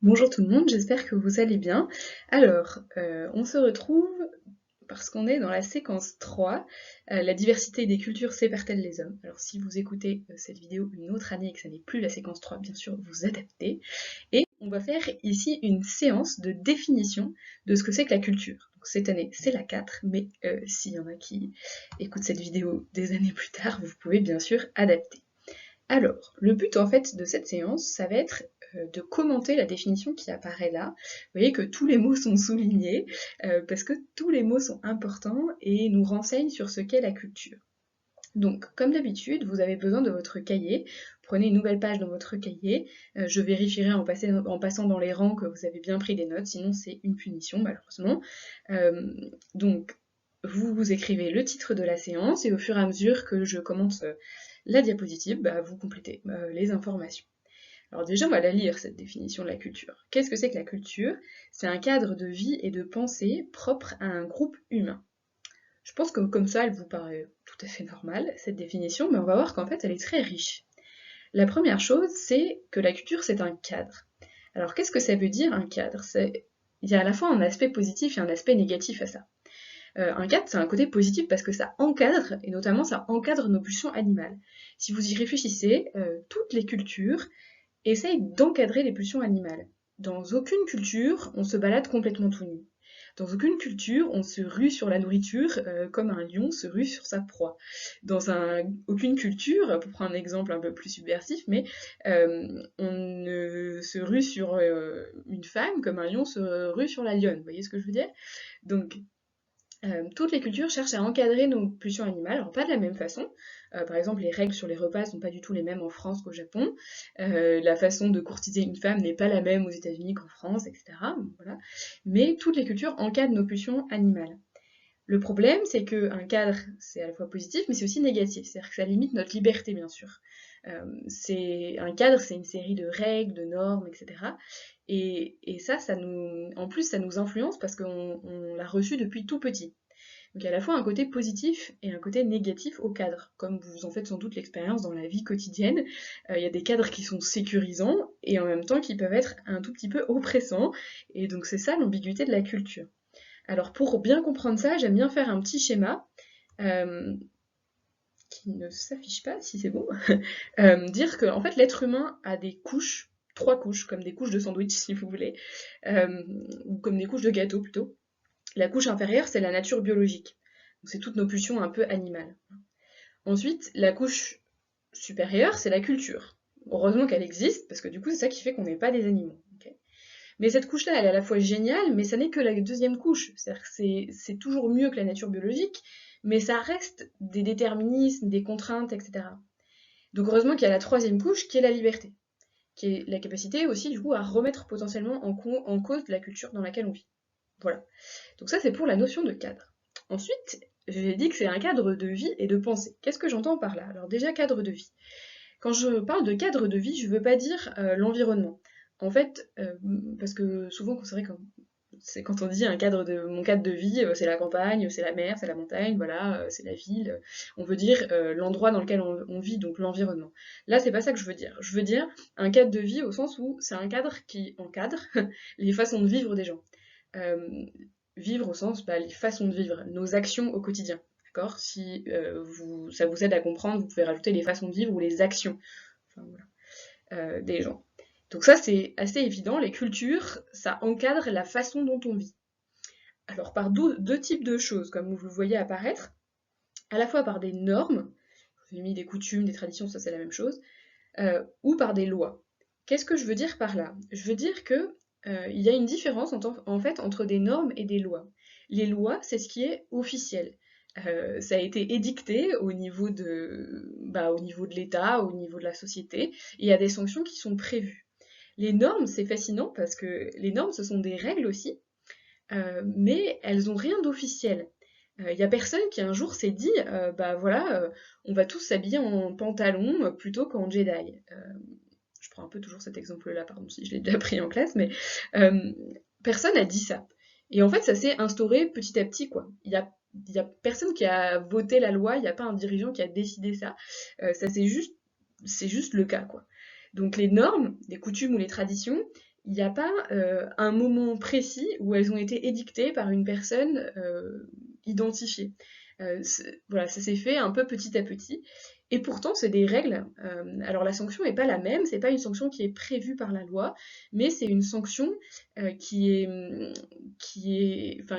Bonjour tout le monde, j'espère que vous allez bien. Alors, on se retrouve parce qu'on est dans la séquence 3, la diversité des cultures sépare-t-elle les hommes? Alors si vous écoutez cette vidéo une autre année et que ça n'est plus la séquence 3, bien sûr, vous adaptez. Et on va faire ici une séance de définition de ce que c'est que la culture. Donc, cette année, c'est la 4, mais s'il y en a qui écoutent cette vidéo des années plus tard, vous pouvez bien sûr adapter. Alors, le but en fait de cette séance, ça va être de commenter la définition qui apparaît là. Vous voyez que tous les mots sont soulignés, parce que tous les mots sont importants et nous renseignent sur ce qu'est la culture. Donc, comme d'habitude, vous avez besoin de votre cahier. Prenez une nouvelle page dans votre cahier. Je vérifierai en passant dans les rangs que vous avez bien pris des notes, sinon c'est une punition malheureusement. Donc, vous écrivez le titre de la séance et au fur et à mesure que je commence la diapositive, vous complétez les informations. Alors déjà, on va la lire, cette définition de la culture. Qu'est-ce que c'est que la culture? C'est un cadre de vie et de pensée propre à un groupe humain. Je pense que comme ça, elle vous paraît tout à fait normale, cette définition, mais on va voir qu'en fait, elle est très riche. La première chose, c'est que la culture, c'est un cadre. Alors, qu'est-ce que ça veut dire, un cadre? Il y a à la fois un aspect positif et un aspect négatif à ça. Un cadre, c'est un côté positif parce que ça encadre, et notamment ça encadre nos pulsions animales. Si vous y réfléchissez, toutes les cultures essayent d'encadrer les pulsions animales. Dans aucune culture, on se balade complètement tout nu. Dans aucune culture, on se rue sur la nourriture comme un lion se rue sur sa proie. Aucune culture, pour prendre un exemple un peu plus subversif, mais on ne se rue sur une femme comme un lion se rue sur la lionne. Vous voyez ce que je veux dire? Donc, toutes les cultures cherchent à encadrer nos pulsions animales, alors pas de la même façon. Par exemple, les règles sur les repas sont pas du tout les mêmes en France qu'au Japon. La façon de courtiser une femme n'est pas la même aux États-Unis qu'en France, etc. Voilà. Mais toutes les cultures encadrent nos pulsions animales. Le problème, c'est qu'un cadre, c'est à la fois positif, mais c'est aussi négatif. C'est-à-dire que ça limite notre liberté, bien sûr. Un cadre, c'est une série de règles, de normes, etc. Et en plus, ça nous influence parce qu'on l'a reçu depuis tout petit. Donc il y a à la fois un côté positif et un côté négatif au cadre. Comme vous en faites sans doute l'expérience dans la vie quotidienne, il y a des cadres qui sont sécurisants et en même temps qui peuvent être un tout petit peu oppressants. Et donc c'est ça l'ambiguïté de la culture. Alors pour bien comprendre ça, j'aime bien faire un petit schéma euh, qui ne s'affiche pas si c'est bon. Dire que en fait l'être humain a des couches, trois couches, comme des couches de sandwich si vous voulez, ou comme des couches de gâteau plutôt. La couche inférieure, c'est la nature biologique. C'est toutes nos pulsions un peu animales. Ensuite, la couche supérieure, c'est la culture. Heureusement qu'elle existe, parce que du coup, c'est ça qui fait qu'on n'est pas des animaux. Okay. Mais cette couche-là, elle est à la fois géniale, mais ça n'est que la deuxième couche. C'est-à-dire que c'est toujours mieux que la nature biologique, mais ça reste des déterminismes, des contraintes, etc. Donc heureusement qu'il y a la troisième couche, qui est la liberté, qui est la capacité aussi, du coup, à remettre potentiellement en cause la culture dans laquelle on vit. Voilà. Donc ça, c'est pour la notion de cadre. Ensuite, j'ai dit que c'est un cadre de vie et de pensée. Qu'est-ce que j'entends par là? Alors déjà, cadre de vie. Quand je parle de cadre de vie, je ne veux pas dire l'environnement. En fait, parce que souvent, c'est vrai que c'est quand on dit mon cadre de vie, c'est la campagne, c'est la mer, c'est la montagne, voilà, c'est la ville. On veut dire l'endroit dans lequel on vit, donc l'environnement. Là, c'est pas ça que je veux dire. Je veux dire un cadre de vie au sens où c'est un cadre qui encadre les façons de vivre des gens. Euh, Vivre au sens, les façons de vivre, nos actions au quotidien. D'accord? Si ça vous aide à comprendre, vous pouvez rajouter les façons de vivre ou les actions enfin, voilà, des gens. Donc ça, c'est assez évident. Les cultures, ça encadre la façon dont on vit. Alors par deux types de choses, comme vous le voyez apparaître, à la fois par des normes, je vous ai mis des coutumes, des traditions, ça c'est la même chose, ou par des lois. Qu'est-ce que je veux dire par là? Je veux dire que il y a une différence en fait entre des normes et des lois. Les lois, c'est ce qui est officiel. Ça a été édicté au niveau de l'État, au niveau de la société, et il y a des sanctions qui sont prévues. Les normes, c'est fascinant parce que les normes, ce sont des règles aussi, mais elles ont rien d'officiel. Il y a personne qui un jour s'est dit, on va tous s'habiller en pantalon plutôt qu'en Jedi. Je prends un peu toujours cet exemple-là, pardon si je l'ai déjà pris en classe, mais euh, personne n'a dit ça. Et en fait, ça s'est instauré petit à petit, quoi. Il y a personne qui a voté la loi, il n'y a pas un dirigeant qui a décidé ça. C'est juste le cas, quoi. Donc les normes, les coutumes ou les traditions, il n'y a pas un moment précis où elles ont été édictées par une personne identifiée. Voilà, ça s'est fait un peu petit à petit. Et pourtant, c'est des règles. Alors la sanction n'est pas la même, c'est pas une sanction qui est prévue par la loi, mais c'est une sanction enfin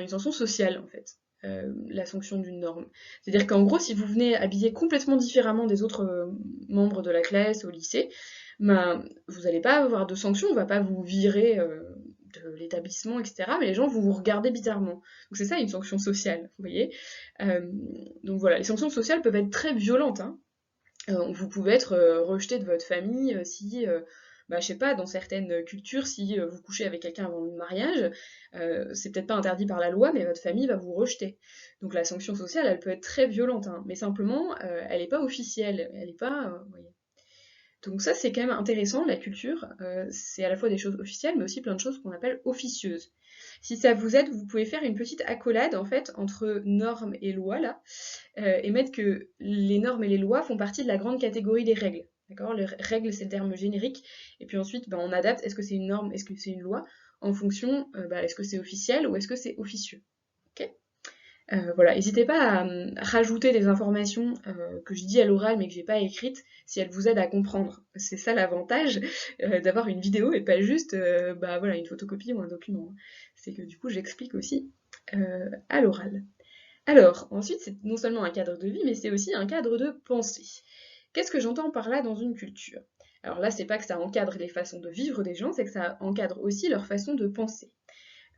une sanction sociale en fait. La sanction d'une norme. C'est-à-dire qu'en gros, si vous venez habillé complètement différemment des autres membres de la classe au lycée, ben, vous n'allez pas avoir de sanction, on va pas vous virer de l'établissement, etc. Mais les gens vont vous regarder bizarrement. Donc c'est ça une sanction sociale, vous voyez. Donc voilà, les sanctions sociales peuvent être très violentes, hein. Vous pouvez être rejeté de votre famille si, bah, je sais pas, dans certaines cultures, si vous couchez avec quelqu'un avant le mariage, c'est peut-être pas interdit par la loi, mais votre famille va vous rejeter. Donc la sanction sociale, elle peut être très violente, hein, mais simplement, elle n'est pas officielle, elle n'est pas... vous voyez. Donc ça, c'est quand même intéressant, la culture, c'est à la fois des choses officielles, mais aussi plein de choses qu'on appelle officieuses. Si ça vous aide, vous pouvez faire une petite accolade, en fait, entre normes et lois, là, et mettre que les normes et les lois font partie de la grande catégorie des règles. D'accord? Les règles, c'est le terme générique, et puis ensuite, ben, on adapte, est-ce que c'est une norme, est-ce que c'est une loi, en fonction, est-ce que c'est officiel ou est-ce que c'est officieux. Ok. Voilà, n'hésitez pas à rajouter des informations que je dis à l'oral mais que j'ai pas écrites, si elles vous aident à comprendre. C'est ça l'avantage d'avoir une vidéo et pas juste voilà, une photocopie ou un document. C'est que du coup j'explique aussi à l'oral. Alors, ensuite, c'est non seulement un cadre de vie, mais c'est aussi un cadre de pensée. Qu'est-ce que j'entends par là dans une culture? Alors là, c'est pas que ça encadre les façons de vivre des gens, c'est que ça encadre aussi leur façon de penser.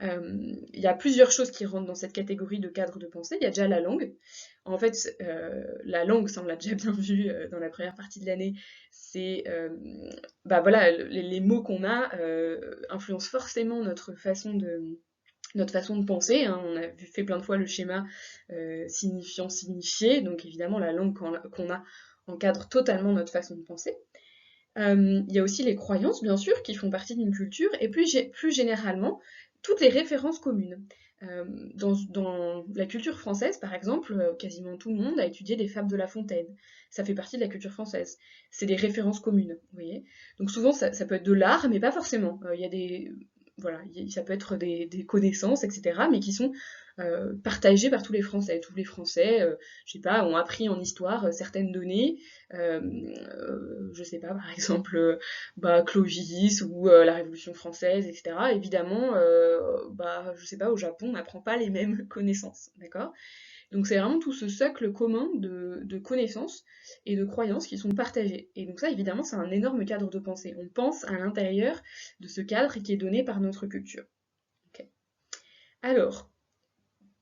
Il y a plusieurs choses qui rentrent dans cette catégorie de cadre de pensée. Il y a déjà la langue. En fait, la langue, ça on l'a déjà bien vu dans la première partie de l'année, c'est voilà, les mots qu'on a influencent forcément notre façon de penser, hein. On a fait plein de fois le schéma signifiant signifié, donc évidemment la langue qu'on a encadre totalement notre façon de penser. Il y a aussi les croyances, bien sûr, qui font partie d'une culture, et plus généralement, toutes les références communes. Dans la culture française, par exemple, quasiment tout le monde a étudié des fables de La Fontaine. Ça fait partie de la culture française. C'est des références communes, vous voyez. Donc souvent, ça peut être de l'art, mais pas forcément. Il y a des... Voilà, ça peut être des connaissances, etc., mais qui sont partagées par tous les Français. Tous les Français, je sais pas, ont appris en histoire certaines données, je sais pas, par exemple, Clovis ou la Révolution française, etc. Évidemment, je sais pas, au Japon, on n'apprend pas les mêmes connaissances, d'accord? Donc c'est vraiment tout ce socle commun de connaissances et de croyances qui sont partagées. Et donc ça, évidemment, c'est un énorme cadre de pensée. On pense à l'intérieur de ce cadre qui est donné par notre culture. Okay. Alors,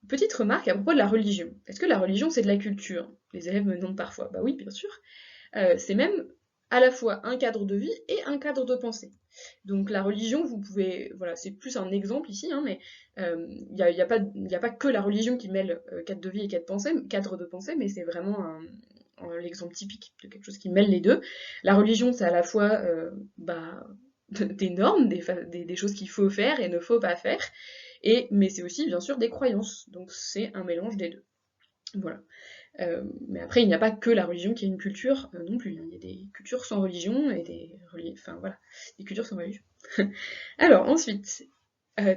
petite remarque à propos de la religion. Est-ce que la religion, c'est de la culture? Les élèves me demandent parfois. Bah oui, bien sûr. C'est même à la fois un cadre de vie et un cadre de pensée. Donc la religion, vous pouvez, voilà, c'est plus un exemple ici, hein, mais il n'y a pas que la religion qui mêle cadre de vie et cadre de pensée, mais c'est vraiment l'exemple typique de quelque chose qui mêle les deux. La religion, c'est à la fois des normes, des choses qu'il faut faire et ne faut pas faire, mais c'est aussi bien sûr des croyances, donc c'est un mélange des deux. Voilà. Mais après, il n'y a pas que la religion qui est une culture non plus. Il y a des cultures sans religion et des cultures sans religion. Alors ensuite,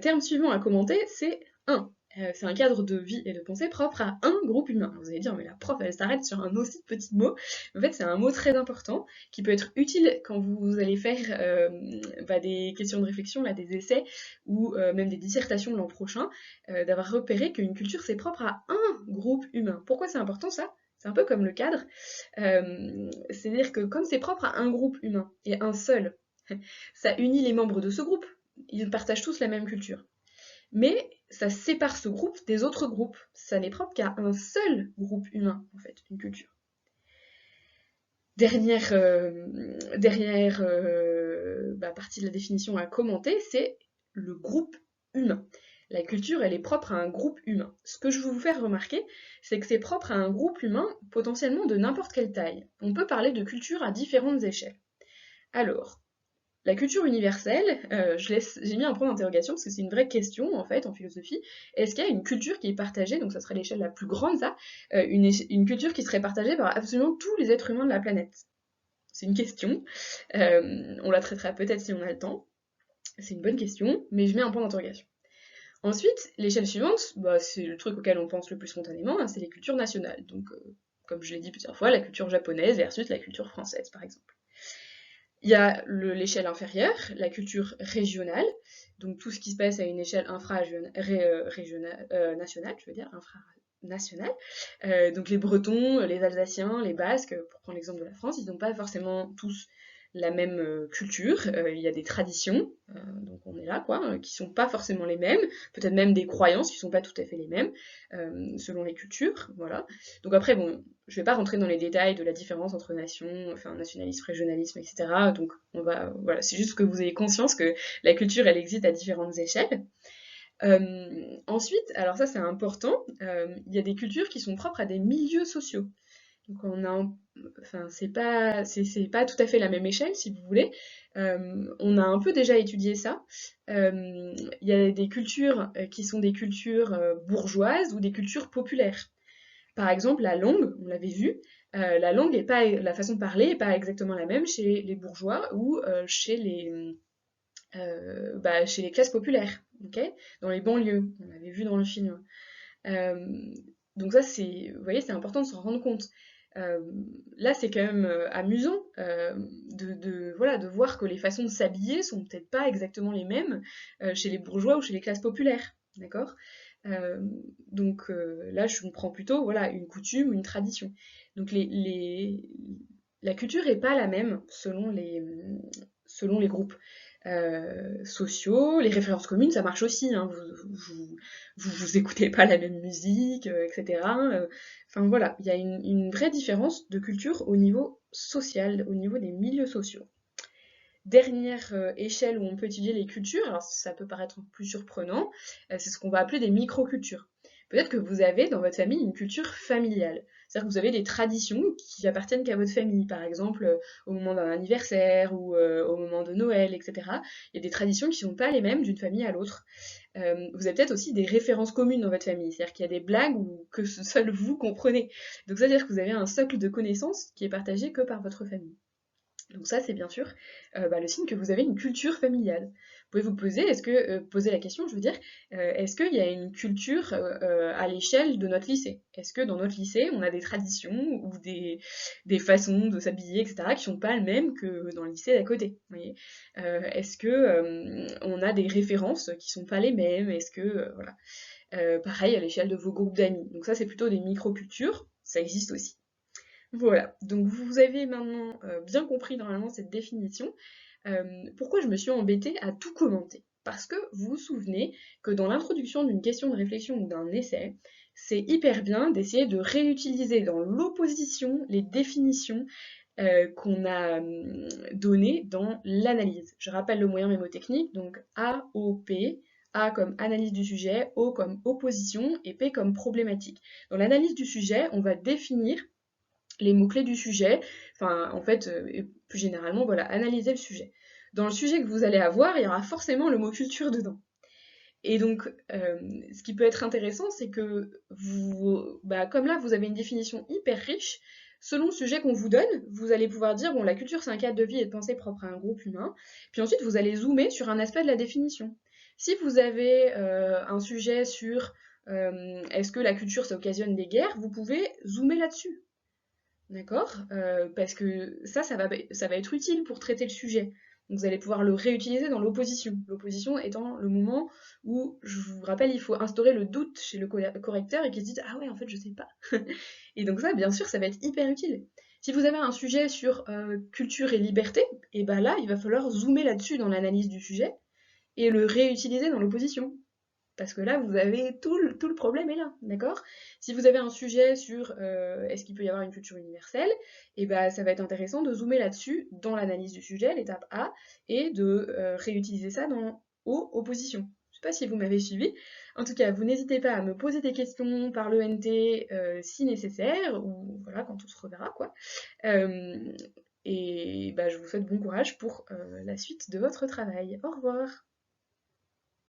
terme suivant à commenter, c'est un. C'est un cadre de vie et de pensée propre à un groupe humain. Vous allez dire, mais la prof, elle s'arrête sur un aussi petit mot. En fait, c'est un mot très important qui peut être utile quand vous allez faire des questions de réflexion, là, des essais ou même des dissertations l'an prochain, d'avoir repéré qu'une culture, c'est propre à un groupe humain. Pourquoi c'est important ça? C'est un peu comme le cadre. C'est-à-dire que comme c'est propre à un groupe humain et un seul, ça unit les membres de ce groupe. Ils partagent tous la même culture. Mais ça sépare ce groupe des autres groupes. Ça n'est propre qu'à un seul groupe humain, en fait, une culture. Dernière partie de la définition à commenter, c'est le groupe humain. La culture, elle est propre à un groupe humain. Ce que je veux vous faire remarquer, c'est que c'est propre à un groupe humain potentiellement de n'importe quelle taille. On peut parler de culture à différentes échelles. Alors, la culture universelle, j'ai mis un point d'interrogation parce que c'est une vraie question en fait en philosophie. Est-ce qu'il y a une culture qui est partagée, donc ça serait l'échelle la plus grande ça, une culture qui serait partagée par absolument tous les êtres humains de la planète? C'est une question. On la traitera peut-être si on a le temps. C'est une bonne question, mais je mets un point d'interrogation. Ensuite, l'échelle suivante, bah, c'est le truc auquel on pense le plus spontanément, hein, c'est les cultures nationales. Donc, comme je l'ai dit plusieurs fois, la culture japonaise versus la culture française, par exemple. Il y a l'échelle inférieure, la culture régionale, donc tout ce qui se passe à une échelle nationale, je veux dire, infranationale. Donc les Bretons, les Alsaciens, les Basques, pour prendre l'exemple de la France, ils n'ont pas forcément tous la même culture, il y a des traditions, donc on est là quoi, qui sont pas forcément les mêmes, peut-être même des croyances qui sont pas tout à fait les mêmes, selon les cultures, voilà. Donc après bon, je vais pas rentrer dans les détails de la différence entre nations, enfin nationalisme, régionalisme, etc. Donc voilà, c'est juste que vous ayez conscience que la culture elle existe à différentes échelles. Ensuite, alors ça c'est important, il y a des cultures qui sont propres à des milieux sociaux. Donc enfin c'est pas tout à fait la même échelle si vous voulez. On a un peu déjà étudié ça. Il y a des cultures qui sont des cultures bourgeoises ou des cultures populaires. Par exemple, la langue, on l'avait vu, la langue est pas, la façon de parler est pas exactement la même chez les bourgeois ou chez les classes populaires, ok, dans les banlieues, on l'avait vu dans le film. Euh, donc ça, vous voyez, c'est important de se rendre compte. Euh, Là, c'est quand même amusant voilà, de voir que les façons de s'habiller sont peut-être pas exactement les mêmes chez les bourgeois ou chez les classes populaires, d'accord. Euh, donc là, je me prends plutôt voilà, une coutume, une tradition. Donc la culture n'est pas la même selon les groupes sociaux. Les références communes, ça marche aussi, hein. Vous écoutez pas la même musique, etc. Enfin voilà, il y a une vraie différence de culture au niveau social, au niveau des milieux sociaux. Dernière échelle où on peut étudier les cultures, alors ça peut paraître plus surprenant, c'est ce qu'on va appeler des micro-cultures. Peut-être que vous avez dans votre famille une culture familiale. C'est-à-dire que vous avez des traditions qui appartiennent qu'à votre famille, par exemple au moment d'un anniversaire ou au moment de Noël, etc. Il y a des traditions qui ne sont pas les mêmes d'une famille à l'autre. Vous avez peut-être aussi des références communes dans votre famille, c'est-à-dire qu'il y a des blagues que seul vous comprenez. Donc ça veut dire que vous avez un socle de connaissances qui est partagé que par votre famille. Donc ça, c'est bien sûr le signe que vous avez une culture familiale. Vous pouvez vous poser la question, je veux dire, est-ce qu'il y a une culture à l'échelle de notre lycée? Est-ce que dans notre lycée, on a des traditions ou des façons de s'habiller, etc., qui sont pas les mêmes que dans le lycée d'à côté, vous voyez. Est-ce que on a des références qui sont pas les mêmes? Est-ce que voilà. Pareil à l'échelle de vos groupes d'amis. Donc ça, c'est plutôt des micro-cultures, ça existe aussi. Voilà, donc vous avez maintenant bien compris normalement cette définition. Pourquoi je me suis embêtée à tout commenter? Parce que vous vous souvenez que dans l'introduction d'une question de réflexion ou d'un essai, c'est hyper bien d'essayer de réutiliser dans l'opposition les définitions qu'on a données dans l'analyse. Je rappelle le moyen mémotechnique, donc A, O, P. A comme analyse du sujet, O comme opposition et P comme problématique. Dans l'analyse du sujet, on va définir les mots-clés du sujet, enfin en fait, et plus généralement, voilà, analyser le sujet. Dans le sujet que vous allez avoir, il y aura forcément le mot culture dedans. Et donc, ce qui peut être intéressant, c'est que comme là, vous avez une définition hyper riche, selon le sujet qu'on vous donne, vous allez pouvoir dire, bon, la culture, c'est un cadre de vie et de pensée propre à un groupe humain, puis ensuite, vous allez zoomer sur un aspect de la définition. Si vous avez un sujet sur est-ce que la culture, ça occasionne des guerres, vous pouvez zoomer là-dessus. D'accord? Parce que ça va être utile pour traiter le sujet. Donc vous allez pouvoir le réutiliser dans l'opposition. L'opposition étant le moment où, je vous rappelle, il faut instaurer le doute chez le correcteur et qu'il se dise «Ah ouais, en fait, je sais pas». Et donc ça, bien sûr, ça va être hyper utile. Si vous avez un sujet sur culture et liberté, et ben là, il va falloir zoomer là-dessus dans l'analyse du sujet et le réutiliser dans l'opposition. Parce que là, vous avez tout le problème est là, d'accord? Si vous avez un sujet sur est-ce qu'il peut y avoir une culture universelle, et ben ça va être intéressant de zoomer là-dessus dans l'analyse du sujet, l'étape A, et de réutiliser ça dans opposition. Je sais pas si vous m'avez suivi. En tout cas, vous n'hésitez pas à me poser des questions par l'ENT si nécessaire, ou voilà, quand on se reverra, quoi. Et bah, je vous souhaite bon courage pour la suite de votre travail. Au revoir!